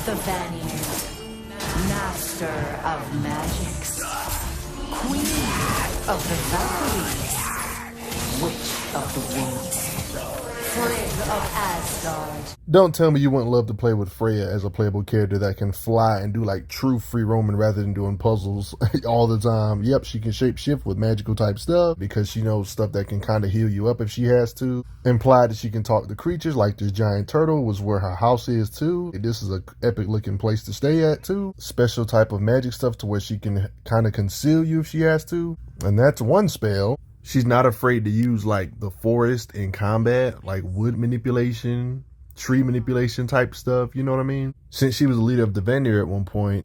The Vanir, master of magics, queen of the Valkyries, witch of the woods, Freya of Asgard. Don't tell me you wouldn't love to play with Freya as a playable character that can fly and do like true free roaming rather than doing puzzles all the time. Yep, she can shape shift with magical type stuff because she knows stuff that can kind of heal you up if she has to. Implied that she can talk to creatures like this giant turtle was where her house is too. This is a epic looking place to stay at too. Special type of magic stuff to where she can kind of conceal you if she has to. And that's one spell. She's not afraid to use like the forest in combat, like wood manipulation, tree manipulation type stuff, you know what I mean? Since she was the leader of the Vanir at one point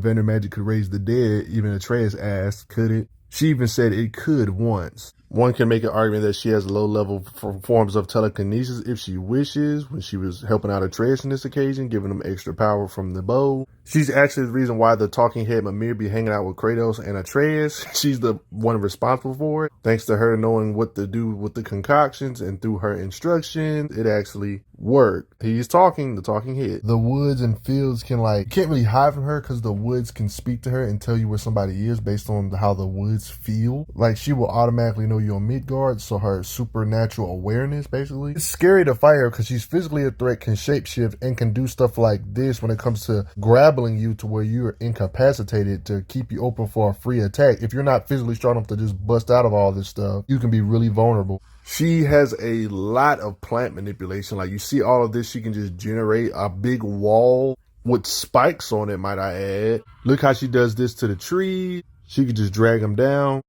Vanir magic could raise the dead. Even Atreus asked, could it? She even said it could once. One can make an argument that she has low level forms of telekinesis if she wishes, when she was helping out Atreus on this occasion, giving him extra power from the bow. She's actually the reason why the talking head Mimir be hanging out with Kratos and Atreus. She's the one responsible for it. Thanks to her knowing what to do with the concoctions and through her instructions, it actually worked. He's talking, the talking head. The woods and fields can can't really hide from her because the woods can speak to her and tell you where somebody is based on how the woods feel. Like she will automatically know you're on Midgard, so her supernatural awareness basically. It's scary to fight her because she's physically a threat, can shapeshift, and can do stuff like this when it comes to grabbing you to where you're incapacitated to keep you open for a free attack. If you're not physically strong enough to just bust out of all this stuff, you can be really vulnerable. She has a lot of plant manipulation. Like you see all of this, she can just generate a big wall with spikes on it, might I add. Look how she does this to the tree. She can just drag them down.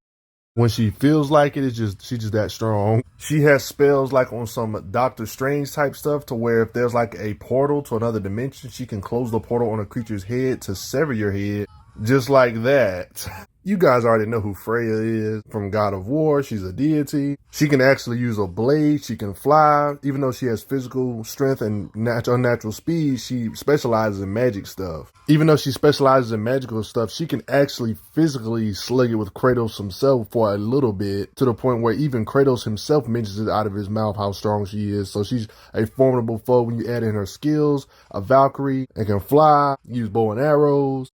When she feels like it, she's just that strong. She has spells like on some Doctor Strange type stuff to where if there's like a portal to another dimension, she can close the portal on a creature's head to sever your head. Just like that. You guys already know who Freya is from God of War. She's a deity. She can actually use a blade. She can fly. Even though she has physical strength and unnatural speed, she specializes in magic stuff. Even though she specializes in magical stuff, she can actually physically slug it with Kratos himself for a little bit, to the point where even Kratos himself mentions it out of his mouth how strong she is. So she's a formidable foe when you add in her skills, a Valkyrie, and can fly, use bow and arrows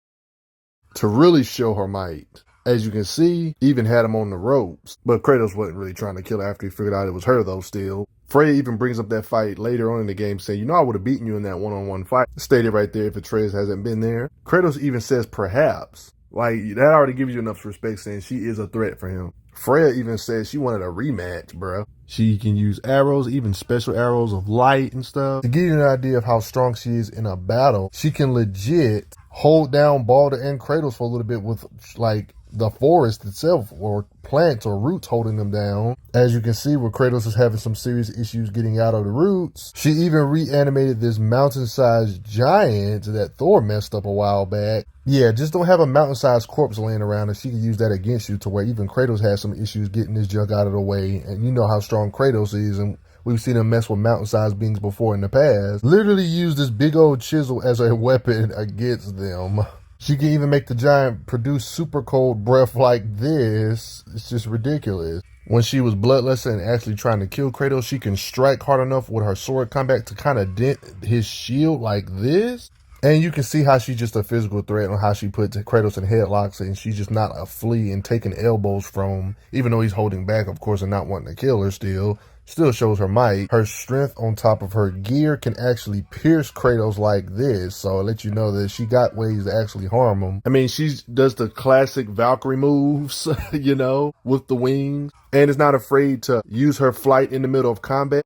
to really show her might. As you can see, even had him on the ropes. But Kratos wasn't really trying to kill her after he figured out it was her though still. Freya even brings up that fight later on in the game saying, I would have beaten you in that one-on-one fight. Stated right there if Atreus hasn't been there. Kratos even says perhaps. Like that already gives you enough respect saying she is a threat for him. Freya even says she wanted a rematch, bruh. She can use arrows, even special arrows of light and stuff. To give you an idea of how strong she is in a battle, she can legit hold down Balder and Kratos for a little bit with like the forest itself or plants or roots holding them down. As you can see where Kratos is having some serious issues getting out of the roots. She even reanimated this mountain-sized giant that Thor messed up a while back. Yeah, just don't have a mountain-sized corpse laying around and she can use that against you to where even Kratos has some issues getting this junk out of the way. And you know how strong Kratos is, and we've seen him mess with mountain-sized beings before in the past. Literally use this big old chisel as a weapon against them. She can even make the giant produce super cold breath like this. It's just ridiculous. When she was bloodless and actually trying to kill Kratos, she can strike hard enough with her sword combat to kind of dent his shield like this. And you can see how she's just a physical threat on how she puts Kratos in headlocks and she's just not a flea and taking elbows from him, even though he's holding back, of course, and not wanting to kill her still. Still shows her might. Her strength on top of her gear can actually pierce Kratos like this. So I'll let you know that she got ways to actually harm him. I mean, she does the classic Valkyrie moves, with the wings. And is not afraid to use her flight in the middle of combat,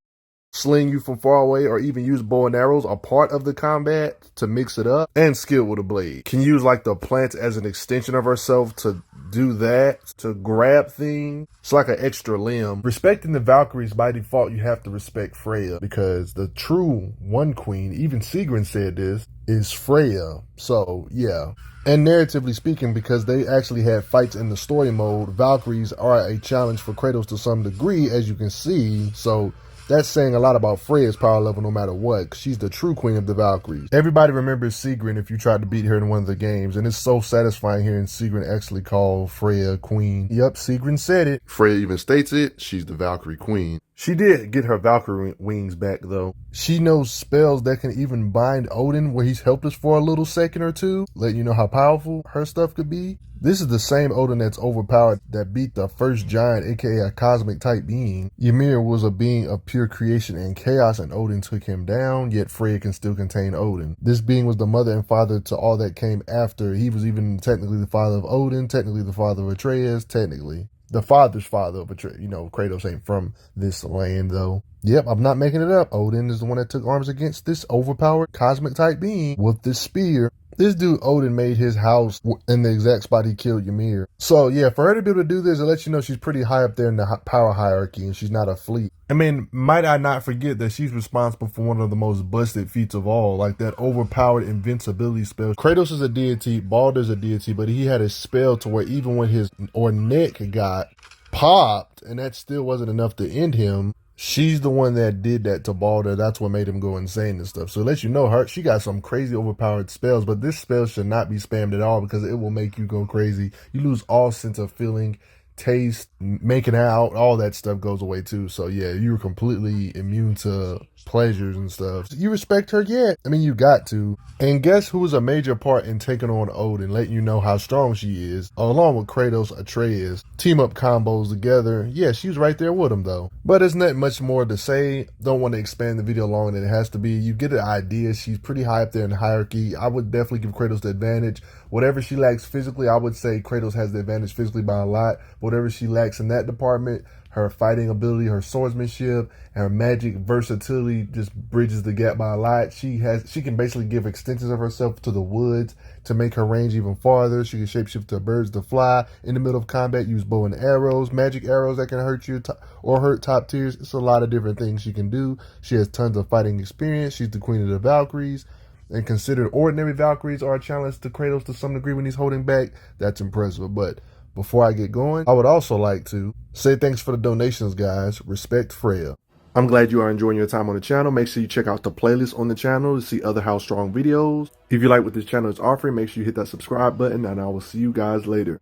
sling you from far away, or even use bow and arrows a part of the combat to mix it up, and skill with a blade. Can use like the plants as an extension of herself to do that, to grab things. It's like an extra limb. Respecting the Valkyries, by default, you have to respect Freya because the true one queen, even Sigrun said this, is Freya. So yeah. And narratively speaking, because they actually had fights in the story mode, Valkyries are a challenge for Kratos to some degree, as you can see. So that's saying a lot about Freya's power level no matter what. She's the true queen of the Valkyries. Everybody remembers Sigrun if you tried to beat her in one of the games. And it's so satisfying hearing Sigrun actually call Freya queen. Yep, Sigrun said it. Freya even states it. She's the Valkyrie queen. She did get her Valkyrie wings back, though. She knows spells that can even bind Odin, where he's helped us for a little second or two, letting you know how powerful her stuff could be. This is the same Odin that's overpowered that beat the first giant, aka a cosmic type being. Ymir was a being of pure creation and chaos, and Odin took him down, yet Freya can still contain Odin. This being was the mother and father to all that came after. He was even technically the father of Odin, technically the father of Atreus, technically the father's father of Atreus. You know, Kratos ain't from this land, though. Yep, I'm not making it up. Odin is the one that took arms against this overpowered cosmic type being with this spear. This dude Odin made his house in the exact spot he killed Ymir. So yeah, for her to be able to do this, it lets you know she's pretty high up there in the power hierarchy, and she's not a fleet. I mean, might I not forget that she's responsible for one of the most busted feats of all, like that overpowered invincibility spell. Kratos is a deity, Baldur's a deity, but he had a spell to where even when his neck got popped, and that still wasn't enough to end him, she's the one that did that to Baldur. That's what made him go insane and stuff. So it lets you know she got some crazy overpowered spells, but this spell should not be spammed at all because it will make you go crazy. You lose all sense of feeling, taste, making out, all that stuff goes away too. So yeah, you're completely immune to pleasures and stuff. You respect her? Yeah, I mean, you got to. And guess who was a major part in taking on Odin, letting you know how strong she is, along with Kratos, Atreus, team up combos together. Yeah, she's right there with him though. But there's not much more to say. Don't want to expand the video longer than it has to be. You get an idea. She's pretty high up there in the hierarchy. I would definitely give Kratos the advantage. Whatever she lacks physically, I would say Kratos has the advantage physically by a lot. Whatever she lacks in that department, her fighting ability, her swordsmanship, and her magic versatility just bridges the gap by a lot. She can basically give extensions of herself to the woods to make her range even farther. She can shapeshift to birds to fly. In the middle of combat, use bow and arrows, magic arrows that can hurt you or hurt top tiers. It's a lot of different things she can do. She has tons of fighting experience. She's the queen of the Valkyries. And considered ordinary Valkyries are a challenge to Kratos to some degree when he's holding back. That's impressive. But before I get going, I would also like to say thanks for the donations, guys. Respect Freya. I'm glad you are enjoying your time on the channel. Make sure you check out the playlist on the channel to see other How Strong videos. If you like what this channel is offering, make sure you hit that subscribe button, and I will see you guys later.